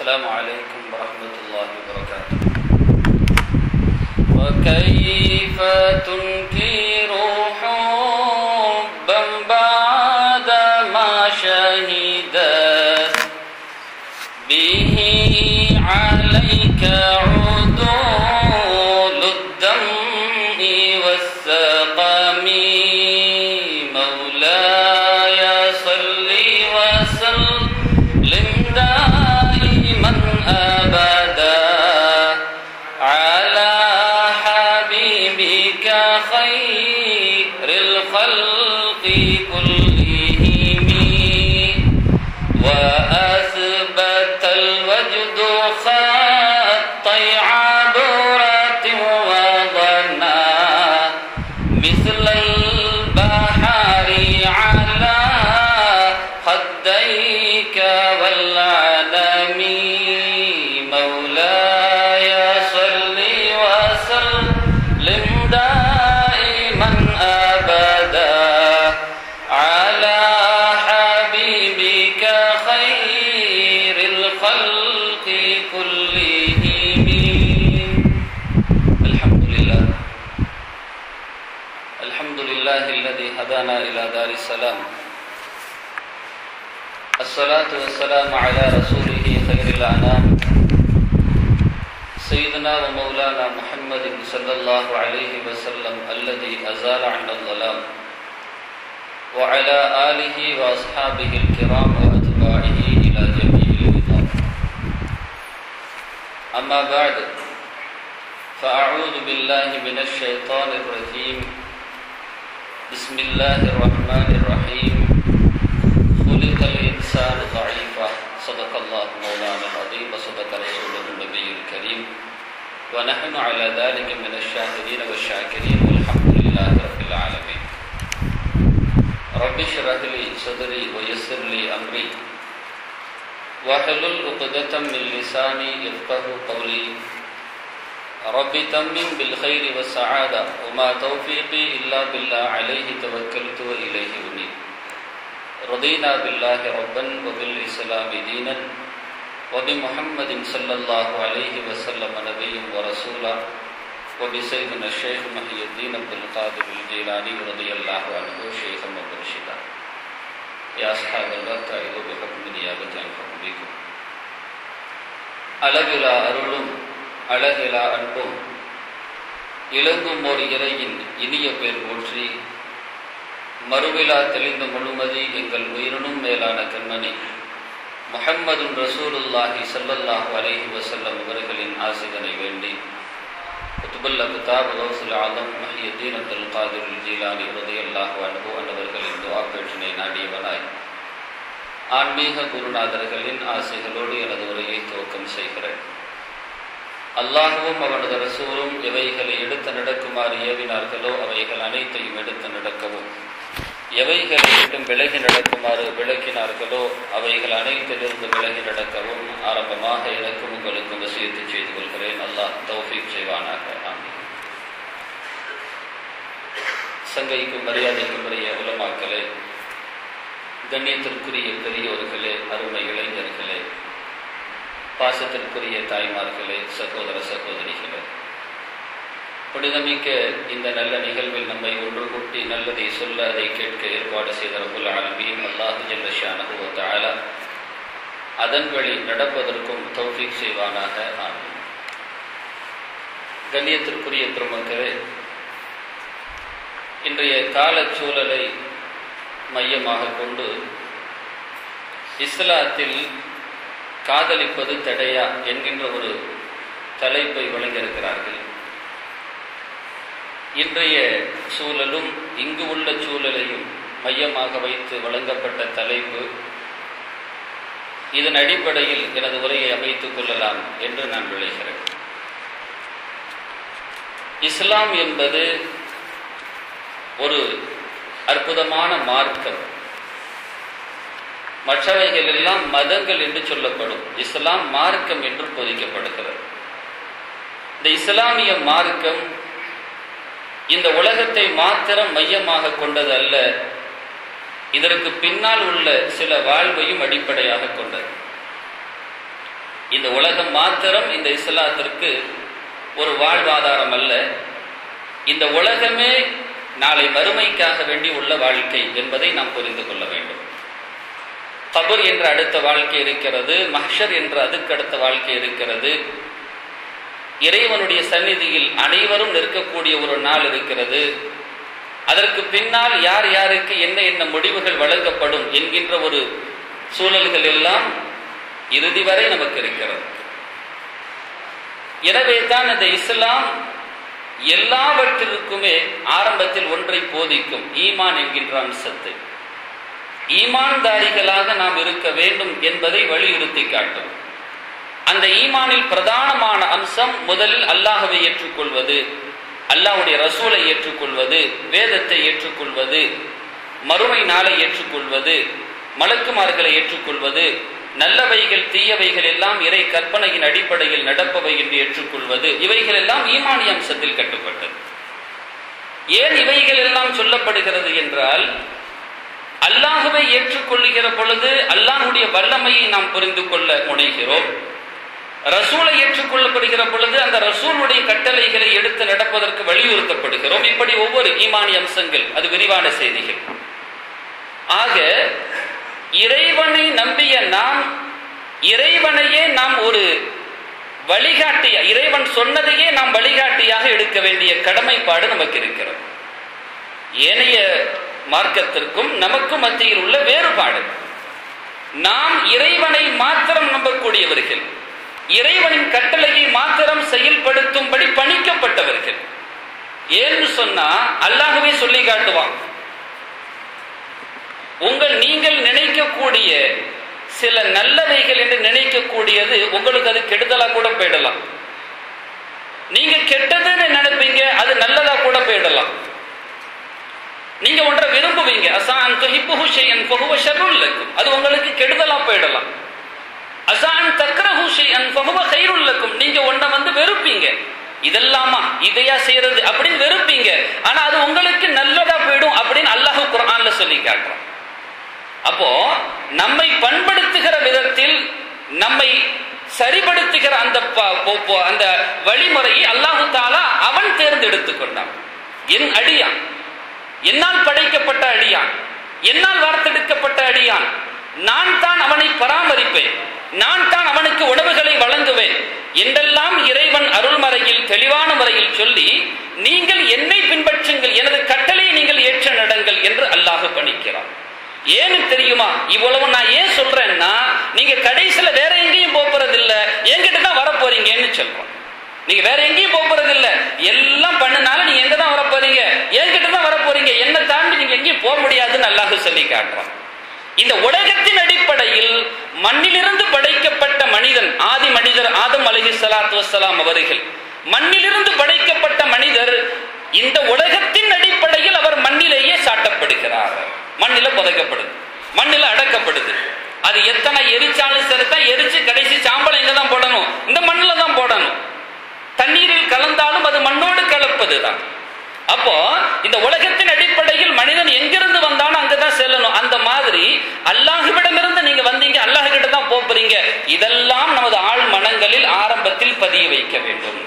السلام عليكم ورحمة الله وبركاته. وكيف تنكر حبا بعد ما شهدت به عليك عدول الدم والسقم. مولاي صل وسلم دائما أبدا على حبيبك خير الخلق كلهم. وأثبت الوجد خطي عبرة وظنا مثل البحر على خديك والعلم. مولاي صل وسلم دائما أبدا على حبيبك خير الخلق كلهم. الحمد لله الذي هدانا إلى دار السلام. الصلاة والسلام على رسوله خير الأنام سيدنا ومولانا محمد صلى الله عليه وسلم الذي أزال عنا الظلام، وعلى آله وأصحابه الكرام وأتباعه إلى جميع الهدى. أما بعد، فأعوذ بالله من الشيطان الرجيم. بسم الله الرحمن الرحيم. خلق الإنسان ضعيفا. صدق الله مولانا العظيم وصدق رسوله النبي الكريم، ونحن على ذلك من الشاهدين والشاكرين، والحمد لله رب العالمين. رب اشرح لي صدري ويسر لي أمري واحلل عقدة من لساني يفقهوا قولي. رب تمم بالخير والسعادة، وما توفيقي إلا بالله عليه توكلت وإليه أنيب. رضينا بالله ربا وبالإسلام دينا وبمحمد صلى الله عليه وسلم نبيا ورسولا وبسيدنا الشيخ محي الدين عبد القادر الجيلاني رضي الله عنه شيخا ومرشدا. يا أصحاب الله تعالوا بحكم نيابة عن حكمكم. அளவிலா அருளும் அழகிலா அன்பும் இலங்கும் ஓர் இறையின் இனிய பேர் போற்றி, மறுவிழா தெளிந்த முழுமதி எங்கள் உயிரினும் மேலான கண்மணி முஹம்மதுன் ரசூலுல்லாஹி ஸல்லல்லாஹு அலைஹி வஸல்லம் அவர்களின் ஆசிதனை வேண்டி குத்புல் அக்தாப் கௌசுல் ஆலம் முஹியுத்தீன் அப்துல் காதிர் ஜீலானி ரலியல்லாஹு அன்ஹு அவர்களின் துஆ பேற்றினை நாடியவனாய் ஆன்மீக குருநாதர்களின் ஆசைகளோடு எனது உரையை துவக்கம் செய்கிறேன். அல்லாஹுவும் அவனது ரசூலும் எவைகளை எடுத்து நடக்குமாறு ஏவினார்களோ அவைகள் அனைத்தையும் எடுத்து நடக்கவும், எவைகளை விட்டும் விலகி நடக்குமாறு விளக்கினார்களோ அவைகள் அனைத்திலிருந்து விலகி நடக்கவும் ஆரம்பமாக எனக்கும் உங்களுக்கும் வசியத்து செய்து கொள்கிறேன். அல்லாஹ் தௌஃபீக் செய்வானாக. ஆமீன். சங்கைக்கும் மரியாதைக்கும் உரிய உலமாக்களே, கண்ணியத்திற்குரிய பெரியோர்களே, அருமை இளைஞர்களே, பாசத்திற்குரிய தாய்மார்களே, சகோதர சகோதரிகளே, புனிதமிக்க இந்த நல்ல நிகழ்வில் நம்மை ஒன்று கூட்டி நல்லதை சொல்ல அதை கேட்க ஏற்பாடு செய்த ரப்புல் ஆலமீன் அல்லாஹ் ஜல்ல ஷானஹு வ தஆலா அதன் வழி நடப்பதற்கும் தௌஃபீக் செய்வானாக. ஆமீன். கண்ணியத்திற்குரிய பெருமக்களே, இன்றைய கால சூழலை மையமாக கொண்டு இஸ்லாத்தில் காதலிப்பது தடையா என்கின்ற ஒரு தலைப்பை வழங்கியிருக்கிறார்கள். இன்றைய சூழலும் இங்கு உள்ள சூழலையும் மையமாக வைத்து வழங்கப்பட்ட தலைப்பு. இதன் அடிப்படையில் எனது உரையை அமைத்துக் கொள்ளலாம் என்று நான் விளைகிறேன். இஸ்லாம் என்பது ஒரு அற்புதமான மார்க்கம். மற்றவைகள் எல்லாம் மதங்கள் என்று சொல்லப்படும். இஸ்லாம் மார்க்கம் என்று போதிக்கப்படுகிறது. இந்த இஸ்லாமிய மார்க்கம் இந்த உலகத்தை மாத்திரம் மையமாக கொண்டது அல்ல, இதற்கு பின்னால் உள்ள சில வாழ்வையும் அடிப்படையாக கொண்டது. இந்த உலகம் மாத்திரம் இந்த இஸ்லாத்திற்கு ஒரு வாழ்வாதாரம் அல்ல. இந்த உலகமே நாளை மறுமைக்காக வேண்டி உள்ள வாழ்க்கை என்பதை நாம் புரிந்து கொள்ள வேண்டும். கபர் என்ற அடுத்த வாழ்க்கை இருக்கிறது, மஹ்ஷர் என்ற அதுக்கு அடுத்த வாழ்க்கை இருக்கிறது, இறைவனுடைய சந்நிதியில் அனைவரும் நிற்கக்கூடிய ஒரு நாள் இருக்கிறது. அதற்கு பின்னால் யார் யாருக்கு என்ன என்ன முடிவுகள் வழங்கப்படும் என்கின்ற ஒரு சூழல்கள் எல்லாம் இறுதி வரை நமக்கு இருக்கிறது. எனவே தான் இந்த இஸ்லாம் எல்லாவற்றிற்குமே ஆரம்பத்தில் ஒன்றை போதிக்கும், ஈமான் என்கின்ற அம்சத்தை. ஈமான்தாரிகளாக நாம் இருக்க வேண்டும் என்பதை வலியுறுத்தி காட்டும். அந்த ஈமானில் பிரதானமான அம்சம் முதலில் அல்லாஹ்வை ஏற்றுக்கொள்வது, அல்லாஹ்வுடைய ரசூலை ஏற்றுக்கொள்வது, வேதத்தை ஏற்றுக்கொள்வது, மறுமை நாளை ஏற்றுக்கொள்வது, மலக்குமார்களை ஏற்றுக்கொள்வது, நல்லவைகள் தீயவைகள் எல்லாம் இறை கற்பனையின் அடிப்படையில் நடப்பவை என்று ஏற்றுக்கொள்வது, இவைகள் எல்லாம் ஈமானிய அம்சத்தில் கட்டுப்பட்டது. ஏன் இவைகள் எல்லாம் சொல்லப்படுகிறது என்றால், அல்லாஹ்வை ஏற்றுக்கொள்ளுகிற பொழுது அல்லாஹ்வுடைய வல்லமையை நாம் புரிந்து கொள்ள முனைகிறோம். ரசூலை ஏற்றுக்கொள்ளப்படுகிற பொழுது அந்த ரசூலுடைய கட்டளைகளை எடுத்து நடப்பதற்கு வலியுறுத்தப்படுகிறோம். இப்படி ஒவ்வொரு ஈமானிய அம்சங்கள், அது விரிவான செய்திகள். ஆக இறைவனை நம்பிய நாம் இறைவனையே நாம் ஒரு வழிகாட்டி, இறைவன் சொன்னதையே நாம் வழிகாட்டியாக எடுக்க வேண்டிய கடமைப்பாடு நமக்கு இருக்கிறது. ஏனைய மார்க்கத்திற்கும் நமக்கும் மத்தியில் உள்ள வேறுபாடு, நாம் இறைவனை மாத்திரம் நம்பக்கூடியவர்கள், இறைவனின் கட்டளையை மாத்திரம் செயல்படுத்தும்படி பணிக்கப்பட்டவர்கள். ஏன்னு சொன்னா அல்லாஹ்வே சொல்லி காட்டுவான், நீங்கள் நினைக்கக்கூடிய சில நல்லவைகள் என்று நினைக்கக்கூடியது உங்களுக்கு அது கெடுதலா கூட போயிடலாம். நீங்க கெட்டதுன்னு நினைப்பீங்க, அது நல்லதா கூட போயிடலாம். நீங்க ஒன்றை விரும்புவீங்க, அசான் துஹிப்புஹு ஷைஅன் ஃபஹுவ ஷர்ருல் லக்கும், அது உங்களுக்கு கெடுதலா போயிடலாம். அசான் தக்ரஹு ஷைஅன் ஃபஹுவ கைருல் லக்கும், நீங்க ஒன்றை வெறுப்பீங்க, இதெல்லாமா இதையா செய்யறது அப்படின்னு வெறுப்பீங்க, ஆனா அது உங்களுக்கு நல்லதா போயிடும் அப்படின்னு அல்லாஹ் குர்ஆன்ல சொல்லி காட்டுறான். அப்போ நம்மை பண்படுத்துகிற விதத்தில் நம்மை சரிபடுத்துகிற அந்த வழிமுறையை அல்லாஹு தஆலா அவன் தேர்ந்தெடுத்துக் கொண்டான். என் அடியான், என்னால் படைக்கப்பட்ட அடியான், என்னால் வார்த்தெடுக்கப்பட்ட அடியான், நான் தான் அவனை பராமரிப்பேன், நான் தான் அவனுக்கு உணவுகளை வழங்குவேன் என்றெல்லாம் இறைவன் அருள்மறையில் தெளிவான முறையில் சொல்லி, நீங்கள் என்னை பின்பற்றுங்கள், எனது கட்டளையை நீங்கள் ஏற்ற நடங்கள் என்று அல்லாஹ் பணிக்கிறான். ஏன்னு தெரியுமா? இவ்வளவு நான் ஏன் சொல்றேன்னா, நீங்க கடைசியில வேற எங்கேயும் போறது இல்ல, என்கிட்ட தான் வரப்போறீங்கன்னு சொல்றோம். நீங்க வேற எங்கேயும் போறது இல்ல, எல்லாம் பண்ணனால நீங்க எங்க தான் வரப்போறீங்க, என்கிட்ட தான் வரப்போறீங்க, என்ன தாண்டி நீங்க எங்கேயும் போக முடியாதுன்னு அல்லாஹ் சொல்லி காட்டுறான். இந்த உலகத்தின் அடிப்படையில் மண்ணிலிருந்து படைக்கப்பட்ட மனிதன், ஆதி மனிதர் ஆதம் அலைஹிஸ்ஸலாத்து வஸ்ஸலாம் அவர்கள், மண்ணிலிருந்து படைக்கப்பட்ட மனிதர் இந்த உலகத்தின் அடிப்படையில் அவர் மண்ணிலேயே சாட்டப்படுகிறார். மண்ணில புதைக்கப்படுது, மண்ணில அடக்கப்படுது. அது எத்தனை எரிச்சாலும் சரிதான், எரிச்சு கடைசி சாம்பலை எங்க தான் போடணும், இந்த மண்ணில தான் போடணும். தண்ணீரில் கலந்தாலும் அது மண்ணோடு கலப்பதுதான். அப்போ இந்த உலகத்தின் அடிப்படையில் மனிதன் எங்கிருந்து வந்தாலும் அங்கதான் செல்லணும். அந்த மாதிரி அல்லாஹ்விடமிருந்து நீங்க வந்தீங்க, அல்லாஹ் கிட்ட தான் போறீங்க. இதெல்லாம் நமது ஆழ் மனங்களில் ஆரம்பத்தில் பதிய வைக்க வேண்டும்.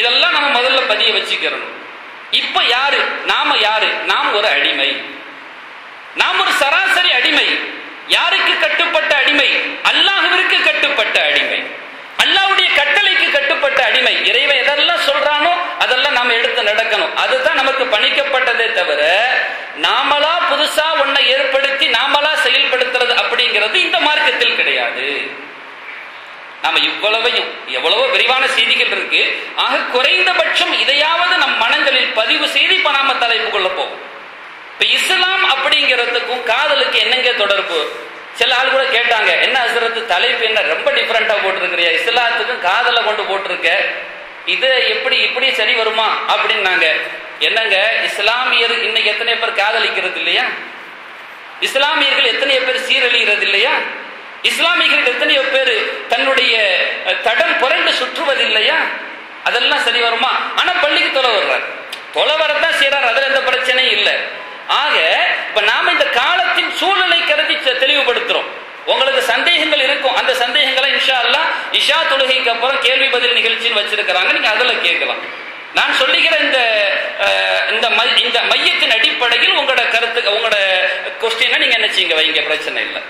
இதெல்லாம் நம்ம முதல்ல பதிய வச்சுக்கிறோம். இப்ப யாரு நாம? யாரு நாம்? ஒரு அடிமை. நாம் ஒரு சராசரி அடிமை. யாருக்கு கட்டுப்பட்ட அடிமை? அல்லாஹ்விற்கு கட்டுப்பட்ட அடிமை, அல்லாஹ்வுடைய கட்டளைக்கு கட்டுப்பட்ட அடிமை. இறைவன் எதெல்லாம் சொல்றானோ அதெல்லாம் நாம எடுத்து நடக்கணும். அதுதான் நமக்கு பணிக்கப்பட்டதே தவிர நாமளா புதுசா ஒன்னை ஏற்படுத்தி நாமளா செயல்படுத்துறது அப்படிங்கிறது இந்த மார்க்கத்தில் கிடையாது. நாம இவ்வளவையும் எவ்வளவோ விரிவான செய்திகள் இருக்கு. ஆக குறைந்தபட்சம் இதையாவது நம் மனங்களில் பதிவு செய்து இப்ப நாம தலைப்பு கொள்ள போவோம். இப்ப இஸ்லாம் அப்படிங்கிறதுக்கும் காதலுக்கு என்னங்க தொடர்பு? சில ஆள் கூட கேட்டாங்க, என்ன ஹஸ்ரத் தலைப்பு என்ன ரொம்ப டிஃபரெண்டா போட்டிருக்கிறியா, இஸ்லாத்துக்கும் காதலை கொண்டு போட்டிருக்க, இது எப்படி இப்படி சரி வருமா அப்படின்னாங்க. என்னங்க, இஸ்லாமியர் இன்னைக்கு எத்தனை பேர் காதலிக்கிறது இல்லையா? இஸ்லாமியர்கள் எத்தனையோ பேர் சீரழிகிறது இல்லையா? இஸ்லாமியர்கள் எத்தனையோ பேர் தன்னுடைய தடம் புரண்டு சுற்றுவது இல்லையா? அதெல்லாம் சரி வருமா? ஆனா பள்ளிக்கு தொலை வர்றார், தொலை வரத்தான் செய்யறார், அதுல எந்த பிரச்சனையும் இல்லை. ஆக இப்ப நாம இந்த காலத்தின் சூழலை கருதி தெளிவுபடுத்துறோம். உங்களுக்கு சந்தேகங்கள் இருக்கும், அந்த சந்தேகங்களை இன்ஷா அல்லாஹ் இஷா தொழுகைக்கு அப்புறம் கேள்வி பதில் நிகழ்ச்சின்னு வச்சிருக்கிறாங்க, நீங்க அதுல கேட்கலாம். நான் சொல்லுகிற இந்த மையத்தின் அடிப்படையில் உங்களோட கருத்து, உங்களோட கொஸ்டினை நீங்க என்ன செய்யுங்க, வைங்க, பிரச்சனை இல்லை.